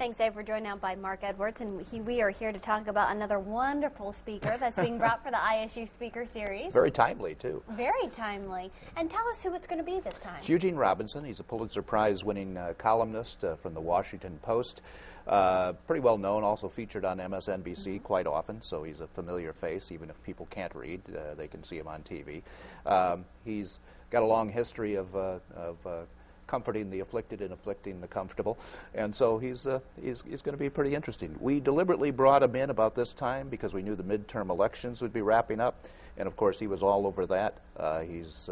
Thanks, Dave. We're joined now by Mark Edwards, and we are here to talk about another wonderful speaker that's being brought for the ISU Speaker Series. Very timely, too. Very timely. And tell us who it's going to be this time. It's Eugene Robinson. He's a Pulitzer Prize-winning columnist from the Washington Post. Pretty well known, also featured on MSNBC quite often, so he's a familiar face. Even if people can't read, they can see him on TV. He's got a long history of comforting the afflicted and afflicting the comfortable, and so he's going to be pretty interesting. We deliberately brought him in about this time because we knew the midterm elections would be wrapping up, and of course he was all over that. He's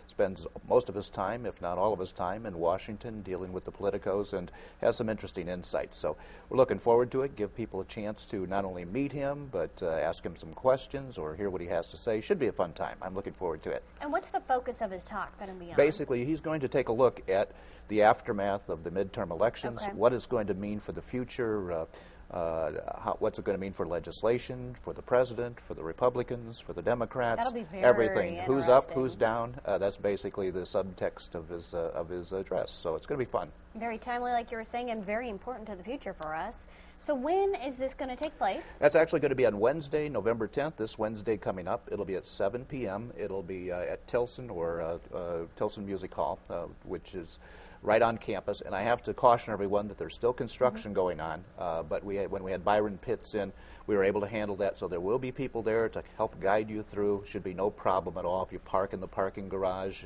spends most of his time, if not all of his time, in Washington dealing with the politicos and has some interesting insights. So we're looking forward to it, give people a chance to not only meet him, but ask him some questions or hear what he has to say. Should be a fun time. I'm looking forward to it. And what's the focus of his talk going to be on? Basically, he's going to take a look at the aftermath of the midterm elections, what it's going to mean for the future, what's it going to mean for legislation, for the president, for the Republicans, for the Democrats, That'll be very everything. Who's up, who's down. That's basically the subtext of his address. So it's going to be fun. Very timely, like you were saying, and very important to the future for us. So when is this going to take place? That's actually going to be on Wednesday, November 10th, this Wednesday coming up. It'll be at 7 p.m. It'll be at Tilson or Tilson Music Hall, which is right on campus. And I have to caution everyone that there's still construction going on, but when we had Byron Pitts in, we were able to handle that. So there will be people there to help guide you through. Should be no problem at all. If you park in the parking garage,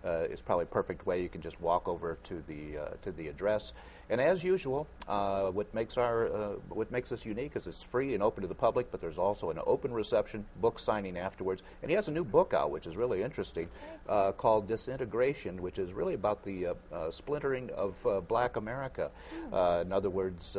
it's probably a perfect way. You can just walk over to the address. And as usual, what makes us unique is it's free and open to the public, but there's also an open reception, book signing afterwards. And he has a new book out, which is really interesting, called Disintegration, which is really about the splintering of Black America. In other words,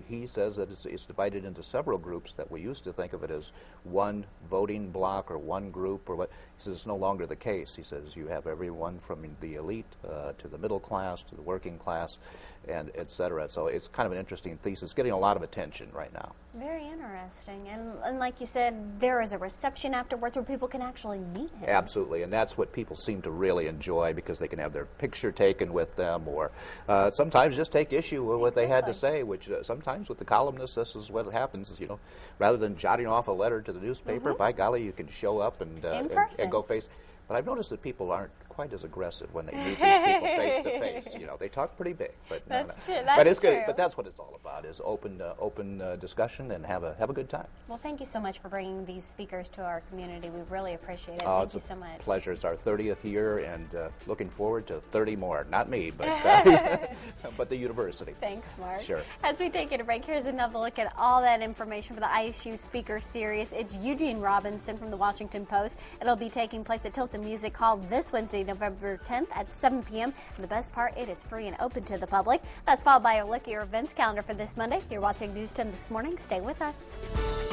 he says that it's divided into several groups that we used to think of it as one voting bloc or one group or what. He says it's no longer the case. He says you have everyone from the elite to the middle class to the working class, and et cetera. So it's kind of an interesting thesis, getting a lot of attention right now. Very interesting. And like you said, there is a reception afterwards where people can actually meet him. Absolutely, and that's what people seem to really enjoy because they can have their picture taken with them or sometimes just take issue with what they had to say, which sometimes with the columnists, this is what happens, is, rather than jotting off a letter to the newspaper, by golly, you can show up and go face. But I've noticed that people aren't quite as aggressive when they meet these people face to face. They talk pretty big, but that's true. But it's good. But that's what it's all about: is open discussion and have a good time. Well, thank you so much for bringing these speakers to our community. We really appreciate it. Thank you so much. Pleasure. It's our 30th year, and looking forward to 30 more. Not me, but but the university. Thanks, Mark. Sure. As we take it a break, here's another look at all that information for the ISU Speaker Series. It's Eugene Robinson from the Washington Post. It'll be taking place at Tilson Music Hall this Wednesday, November 10th at 7 p.m. And the best part, it is free and open to the public. That's followed by a look at your events calendar for this Monday. You're watching News 10 This Morning. Stay with us.